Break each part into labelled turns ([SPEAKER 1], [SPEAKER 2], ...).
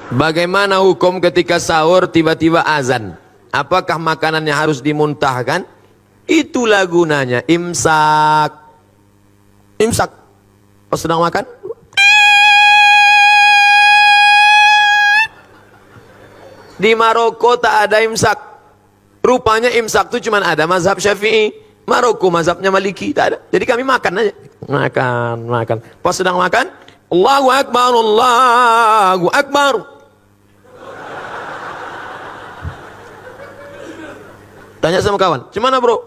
[SPEAKER 1] Bagaimana hukum ketika sahur tiba-tiba azan? Apakah makanannya harus dimuntahkan? Itulah gunanya imsak. Imsak. Pas sedang makan, di Maroko tak ada imsak. Rupanya imsak itu cuma ada mazhab Syafi'i. Maroko mazhabnya Maliki, tak ada. Jadi kami makan aja. Makan. Pas sedang makan, Allahu Akbar, Allahu Akbar. Tanya sama kawan, gimana bro?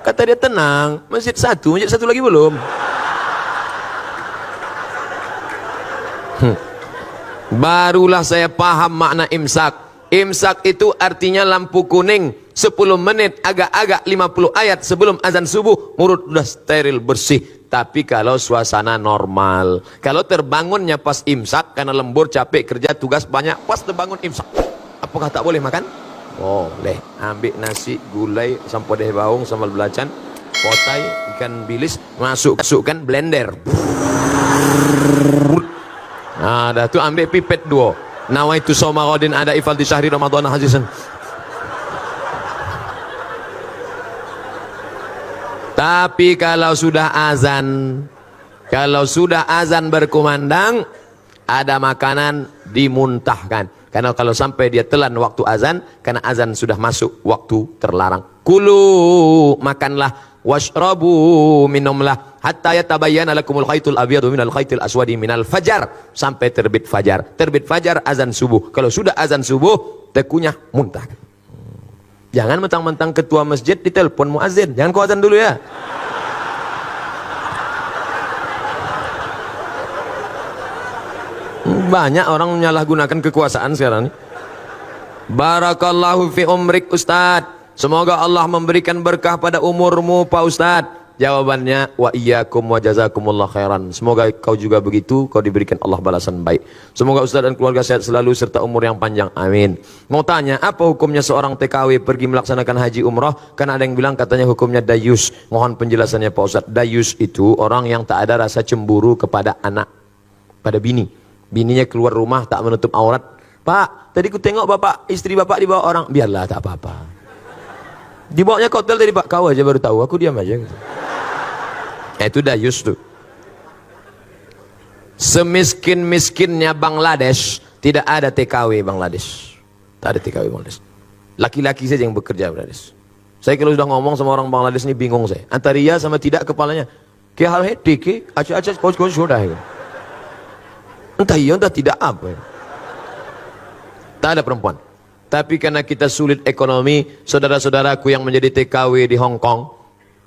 [SPEAKER 1] Kata dia, tenang, masjid satu lagi belum. Barulah saya paham makna imsak. Imsak itu artinya lampu kuning 10 menit agak-agak 50 ayat sebelum azan subuh, mulut sudah steril bersih. Tapi kalau suasana normal, kalau terbangunnya pas imsak karena lembur, capek, kerja, tugas banyak, pas terbangun imsak, apakah tak boleh makan? Boleh. Ambil nasi, gulai, sampo deh baung, sambal belacan, potai, ikan bilis, masukkan blender. Nah, dah tu ambil pipet 2. Nawaitu soma qadin ada ifal di syahri Ramadan hajizan. Tapi kalau sudah azan berkumandang, ada makanan dimuntahkan. Karena kalau sampai dia telan waktu azan, karena azan sudah masuk waktu terlarang. Kulu, makanlah, washrabu, minumlah, hatta yatabayyana lakumul khaitul abyadu minal khaitil aswadi minal fajar, sampai terbit fajar. Terbit fajar azan subuh. Kalau sudah azan subuh, tekunyah muntahkan. Jangan mentang-mentang ketua masjid ditelepon muazin. Jangan kau azan dulu ya. Banyak orang menyalahgunakan kekuasaan sekarang ini. Barakallahu fi umrik Ustaz. Semoga Allah memberikan berkah pada umurmu Pak Ustaz. Jawabannya, wa iyyakum wa jazakumullah khairan. Semoga kau juga begitu, kau diberikan Allah balasan baik. Semoga Ustaz dan keluarga sehat selalu serta umur yang panjang. Amin. Mau tanya, apa hukumnya seorang TKW pergi melaksanakan haji umrah? Karena ada yang bilang katanya hukumnya dayus. Mohon penjelasannya Pak Ustaz. Dayus itu orang yang tak ada rasa cemburu kepada anak, pada bini. Bininya keluar rumah tak menutup aurat. Pak, tadi ku tengok bapak, istri bapak dibawa orang. Biarlah, tak apa-apa. Dibawanya ke hotel tadi Pak, kau aja baru tahu, aku diam aja gitu. Itu dayus tuh. Semiskin-miskinnya Bangladesh, tidak ada TKW Bangladesh. Tak ada TKW Bangladesh. Laki-laki saja yang bekerja Bangladesh. Saya kalau sudah ngomong sama orang Bangladesh ini bingung saya. Antara iya sama tidak kepalanya. Ke hal hati ke, acak-acak kau sudah gitu. Entah iya, entah tidak apa. Tak ada perempuan. Tapi karena kita sulit ekonomi, saudara-saudaraku yang menjadi TKW di Hong Kong,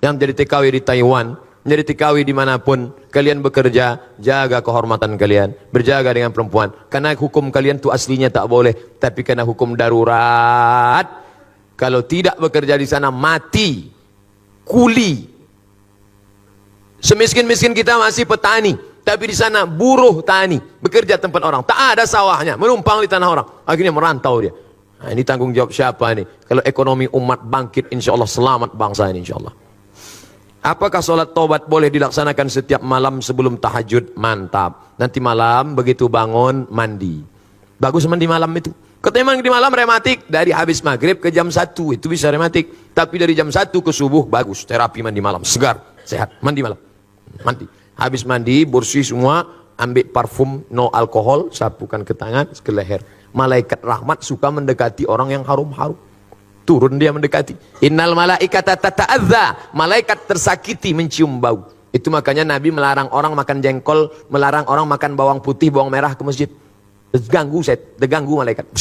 [SPEAKER 1] yang menjadi TKW di Taiwan, menjadi TKW dimanapun, kalian bekerja, jaga kehormatan kalian, berjaga dengan perempuan. Karena hukum kalian itu aslinya tak boleh, tapi karena hukum darurat, kalau tidak bekerja di sana mati, kuli. Semiskin-miskin kita masih petani, tapi di sana buruh tani, bekerja tempat orang, tak ada sawahnya, menumpang di tanah orang, akhirnya merantau dia. Nah, ini tanggung jawab siapa ini? Kalau ekonomi umat bangkit, insya Allah selamat bangsa ini, insya Allah. Apakah sholat taubat boleh dilaksanakan setiap malam sebelum tahajud? Mantap. Nanti malam begitu bangun mandi. Bagus mandi malam itu. Katanya di malam rematik, dari habis maghrib ke jam 1 itu bisa rematik. Tapi dari jam 1 ke subuh bagus, terapi mandi malam, segar, sehat, mandi malam. Mandi. Habis mandi, bersih semua, ambil parfum no alkohol, sapukan ke tangan, ke leher. Malaikat rahmat suka mendekati orang yang harum-harum. Turun dia mendekati. Innal malaikata tata'adza. Malaikat tersakiti mencium bau. Itu makanya Nabi melarang orang makan jengkol, melarang orang makan bawang putih, bawang merah ke masjid. Terganggu malaikat.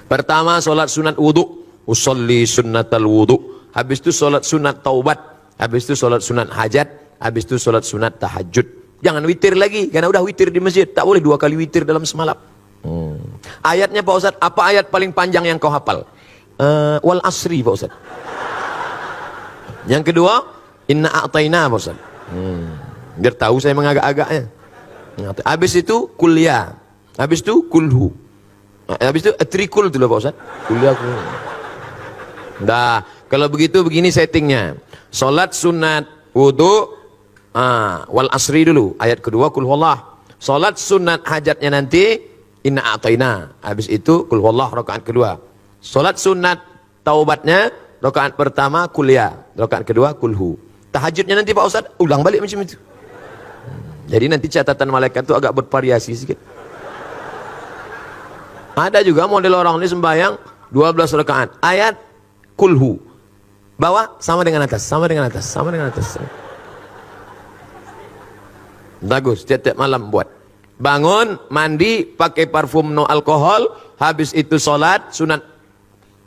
[SPEAKER 1] Pertama sholat sunat wudu. Usolli sunnatal wudu. Habis itu sholat sunat taubat. Habis itu sholat sunat hajat. Habis itu sholat sunat tahajud. Jangan witir lagi, karena udah witir di masjid. Tak boleh 2 kali witir dalam semalam. Ayatnya Pak Ustadz, apa ayat paling panjang yang kau hafal? Wal asri Pak Ustadz. Yang kedua, inna a'tayna Pak Ustadz. Biar tahu saya mengagak-agaknya. Habis itu kuliah. Habis itu kulhu. Habis itu atrikul dulu Pak Ustadz. Kuliah. Nah, kalau begitu begini settingnya. Salat sunat wudu, Wal asri dulu. Ayat kedua kul huwallah. Salat sunat hajatnya nanti inna a'taina. Habis itu kul huwallah rakaat kedua. Salat sunat taubatnya rakaat pertama kuliah, rakaat kedua kulhu. Tahajudnya nanti Pak Ustaz ulang balik macam itu. Jadi nanti catatan malaikat itu agak bervariasi sedikit. Ada juga model orang ini sembahyang 12 rakaat. Ayat kulhu. Bawah sama dengan atas, sama dengan atas, sama dengan atas. Bagus, tiap-tiap malam buat. Bangun, mandi, pakai parfum no alkohol, habis itu sholat, sunat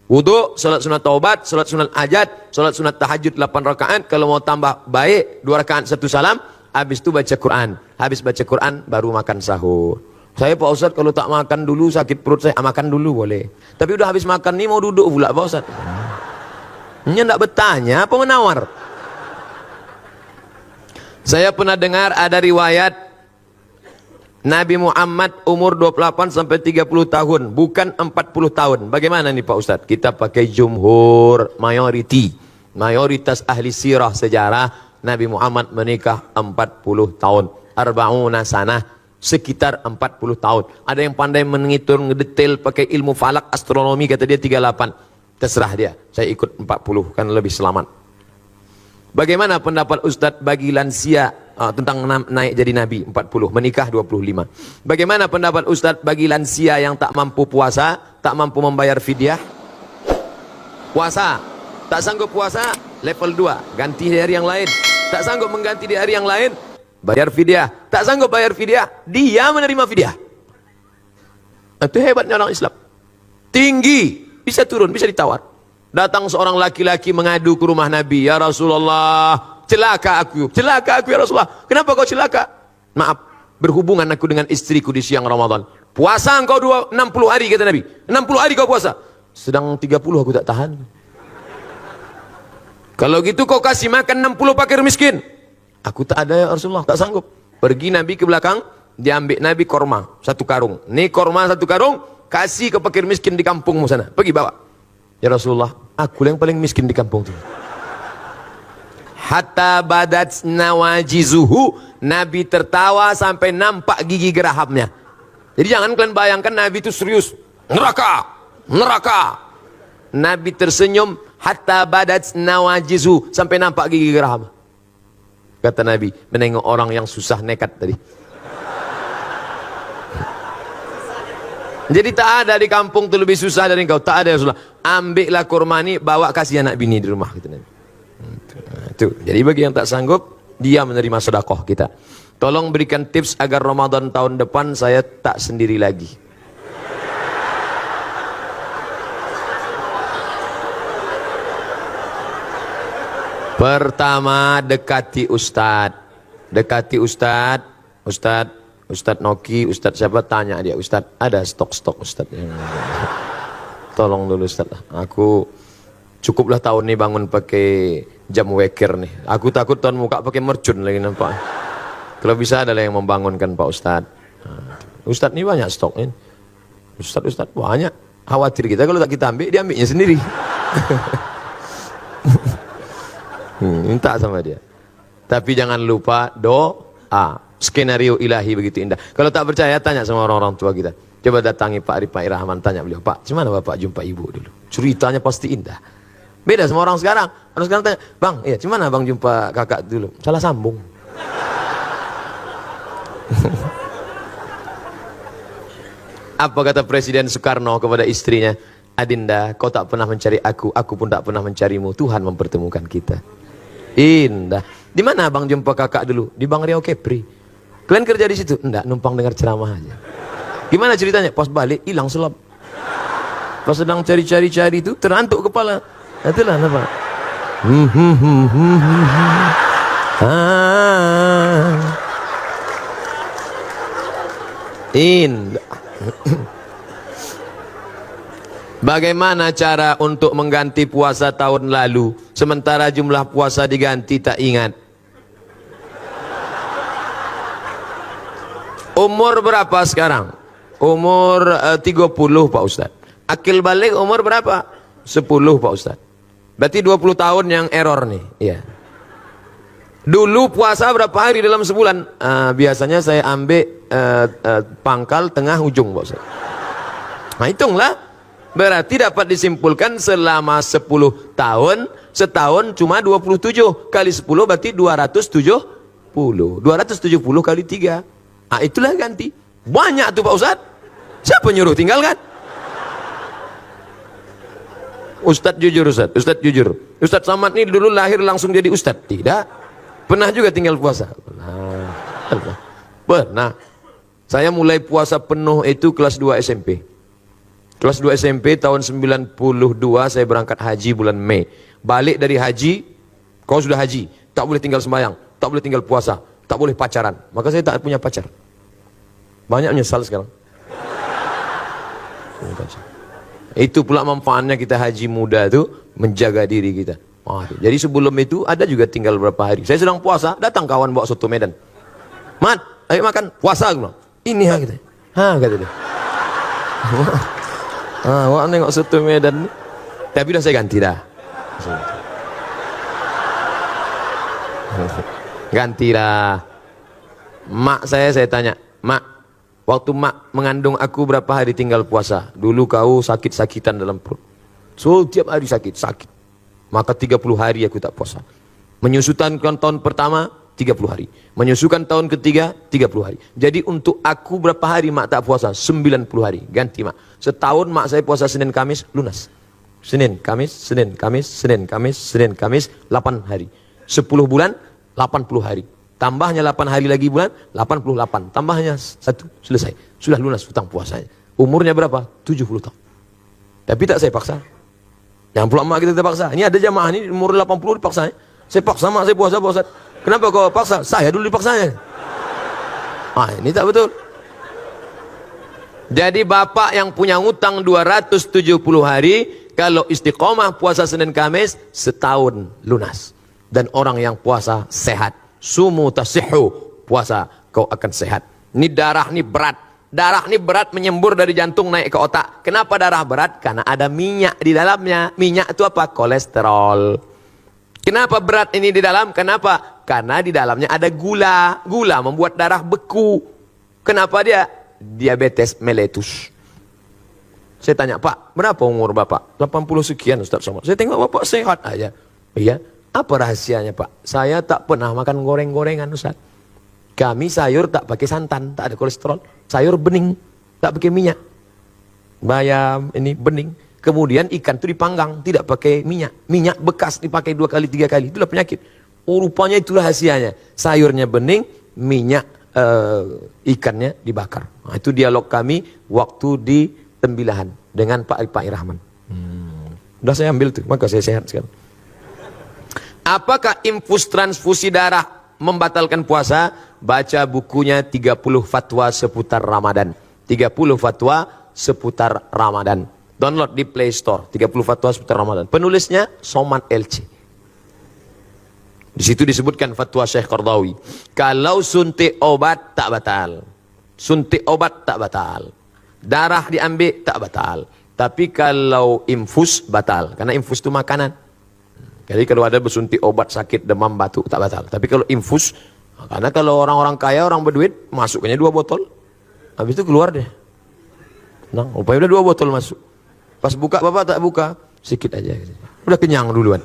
[SPEAKER 1] wudu, sholat sunat taubat, sholat sunat hajat, sholat sunat tahajud 8 rakaat. Kalau mau tambah baik 2 rakaat 1 salam. Habis itu baca Quran. Habis baca Quran baru makan sahur. Saya Pak Ustaz kalau tak makan dulu sakit perut saya. Makan dulu boleh. Tapi udah habis makan nih mau duduk pula Pak Ustaz. Ini enggak bertanya apa menawar. Saya pernah dengar ada riwayat Nabi Muhammad umur 28 sampai 30 tahun, bukan 40 tahun. Bagaimana nih Pak Ustaz? Kita pakai jumhur, mayoritas ahli sirah sejarah. Nabi Muhammad menikah 40 tahun. Arba'una sanah, sekitar 40 tahun. Ada yang pandai menghitung, ngedetail pakai ilmu falak, astronomi, kata dia 38. Terserah dia, saya ikut 40, kan lebih selamat. Bagaimana pendapat Ustadz bagi lansia tentang naik jadi Nabi 40, menikah 25. Bagaimana pendapat Ustadz bagi lansia yang tak mampu puasa, tak mampu membayar fidyah? Puasa, tak sanggup puasa, level 2, ganti di hari yang lain. Tak sanggup mengganti di hari yang lain, bayar fidyah. Tak sanggup bayar fidyah, dia menerima fidyah. Itu hebatnya orang Islam. Tinggi, bisa turun, bisa ditawar. Datang seorang laki-laki mengadu ke rumah Nabi, ya Rasulullah, celaka aku ya Rasulullah. Kenapa kau celaka? Maaf, berhubungan aku dengan istriku di siang Ramadan. Puasa engkau 60 hari kata Nabi. 60 hari kau puasa. Sedang 30 aku tak tahan. Kalau gitu kau kasih makan 60 fakir miskin. Aku tak ada ya Rasulullah, tak sanggup. Pergi Nabi ke belakang, diambil Nabi korma 1 karung. Nih korma 1 karung, kasih ke fakir miskin di kampungmu sana. Pergi bawa. Ya Rasulullah, aku yang paling miskin di kampung itu. Hatta badat nawajizuhu, Nabi tertawa sampai nampak gigi gerahamnya. Jadi jangan kalian bayangkan Nabi itu serius. Neraka, neraka. Nabi tersenyum hatta badat nawajizu, sampai nampak gigi geraham. Kata Nabi, menengok orang yang susah nekat tadi. Jadi tak ada di kampung itu lebih susah dari engkau. Tak ada ya Rasulullah. Ambillah kurma ini, bawa kasih anak bini di rumah. Gitu, Nabi. Itu. Jadi bagi yang tak sanggup, dia menerima sedekah kita. Tolong berikan tips agar Ramadan tahun depan saya tak sendiri lagi. Pertama, dekati Ustadz. Dekati Ustadz. Ustadz Noki, Ustadz siapa, tanya dia, Ustadz ada stok-stok Ustadz. Tolong dulu Ustadz, aku cukuplah tahun ini bangun pakai jam weker nih. Aku takut tahun muka pakai mercun lagi nampak. Kalau bisa ada yang membangunkan Pak Ustadz. Ustadz ini banyak stok ini. Ustadz banyak. Khawatir kita kalau tak kita ambil, dia ambilnya sendiri. Minta sama dia. Tapi jangan lupa doa. Skenario ilahi begitu indah. Kalau tak percaya tanya sama orang-orang tua kita. Coba datangi Pak Arifai Rahman, tanya beliau, Pak, gimana Bapak jumpa ibu dulu? Ceritanya pasti indah. Beda sama orang sekarang. Orang sekarang tanya, Bang, iya, gimana Bang jumpa kakak dulu? Salah sambung. Apa kata Presiden Soekarno kepada istrinya? Adinda, kau tak pernah mencari aku pun tak pernah mencarimu. Tuhan mempertemukan kita. Indah. Di mana Bang jumpa kakak dulu? Di Bang Riau Kepri. Kalian kerja di situ? Enggak, numpang dengar ceramah aja. Gimana ceritanya? Pas balik hilang selap. Pas sedang cari-cari itu terantuk kepala. Itulah apa? Indah. Bagaimana cara untuk mengganti puasa tahun lalu sementara jumlah puasa diganti tak ingat? Umur berapa sekarang? Umur 30 Pak Ustaz. Akil balik umur berapa? 10 Pak Ustaz. Berarti 20 tahun yang error nih. Iya. Dulu puasa berapa hari dalam sebulan? Biasanya saya ambil pangkal tengah ujung, Pak Ustaz. Nah, hitunglah. Berarti dapat disimpulkan selama 10 tahun, setahun cuma 27. Kali 10 berarti 270. 270 kali 3. Ah, itulah ganti. Banyak tuh Pak Ustaz. Siapa nyuruh tinggalkan? Ustadz jujur Ustadz, Ustadz jujur. Ustadz Samad ini dulu lahir langsung jadi Ustadz? Tidak. Pernah juga tinggal puasa? Pernah. Saya mulai puasa penuh itu kelas 2 SMP. Kelas 2 SMP tahun 92 saya berangkat haji bulan Mei. Balik dari haji, kau sudah haji, tak boleh tinggal sembahyang, tak boleh tinggal puasa, tak boleh pacaran. Maka saya tak punya pacar. Banyak menyesal sekarang. Itu pula manfaatnya kita haji muda itu menjaga diri kita. Jadi sebelum itu ada juga tinggal berapa hari. Saya sedang puasa, datang kawan bawa soto Medan. Mat, ayo makan, puasa aku bilang. Ini ha kita. Kata dia. Wah nengok soto Medan. Tapi dah saya ganti dah. Ganti dah. Mak saya tanya, Mak, waktu mak mengandung aku berapa hari tinggal puasa? Dulu kau sakit-sakitan dalam perut. So tiap hari sakit. Maka 30 hari aku tak puasa. Menyusukan tahun pertama 30 hari. Menyusukan tahun ketiga 30 hari. Jadi untuk aku berapa hari mak tak puasa? 90 hari. Ganti mak. Setahun mak saya puasa Senin Kamis lunas. Senin Kamis, Senin Kamis, Senin Kamis, Senin Kamis 8 hari. 10 bulan 80 hari. Tambahnya 8 hari lagi bulan 88. Tambahnya 1 selesai. Sudah lunas hutang puasanya. Umurnya berapa? 70 tahun. Tapi tak saya paksa. Yang pula mak kita terpaksa. Ini ada jamaah ini umur 80 dipaksa. Saya paksa mak saya puasa puasa. Kenapa kau paksa? Saya dulu dipaksanya. Ini tak betul. Jadi bapak yang punya utang 270 hari, kalau istiqomah puasa Senin Kamis, setahun lunas. Dan orang yang puasa sehat. Sumu tasihhu, puasa kau akan sehat. Ini darah ini berat. Darah ini berat menyembur dari jantung naik ke otak. Kenapa darah berat? Karena ada minyak di dalamnya. Minyak itu apa? Kolesterol. Kenapa berat ini di dalam? Kenapa? Karena di dalamnya ada gula. Gula membuat darah beku. Kenapa dia? Diabetes mellitus. Saya tanya, Pak, berapa umur Bapak? 80 sekian Ustaz Somad. Saya tengok Bapak sehat aja. Iya. Apa rahasianya Pak? Saya tak pernah makan goreng-gorengan Ustaz. Kami sayur tak pakai santan, tak ada kolesterol. Sayur bening, tak pakai minyak. Bayam ini bening. Kemudian ikan itu dipanggang, tidak pakai minyak. Minyak bekas dipakai 2 kali, 3 kali. Itulah penyakit. Rupanya itulah rahasianya. Sayurnya bening, minyak ikannya dibakar. Nah, itu dialog kami waktu di Tembilahan dengan Pak Irahman. Udah saya ambil tuh, maka saya sehat sekarang. Apakah infus transfusi darah membatalkan puasa? Baca bukunya 30 fatwa seputar Ramadan. 30 fatwa seputar Ramadan. Download di Play Store. 30 fatwa seputar Ramadan. Penulisnya Somad LC. Di situ disebutkan fatwa Syekh Qardawi. Kalau suntik obat tak batal. Suntik obat tak batal. Darah diambil tak batal. Tapi kalau infus batal. Karena infus itu makanan. Jadi kalau ada bersuntik obat sakit demam batuk tak batal. Tapi kalau infus, karena kalau orang-orang kaya, orang berduit, masuknya 2 botol. Habis itu keluar deh. Nah, upaya udah 2 botol masuk. Pas buka bapak tak buka, sedikit aja. Udah kenyang duluan.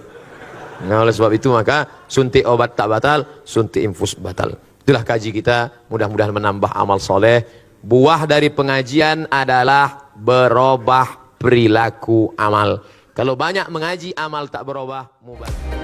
[SPEAKER 1] Nah, oleh sebab itu maka suntik obat tak batal, suntik infus batal. Itulah kaji kita, mudah-mudahan menambah amal soleh. Buah dari pengajian adalah berubah perilaku amal. Kalau banyak mengaji, amal tak berubah, mubazir.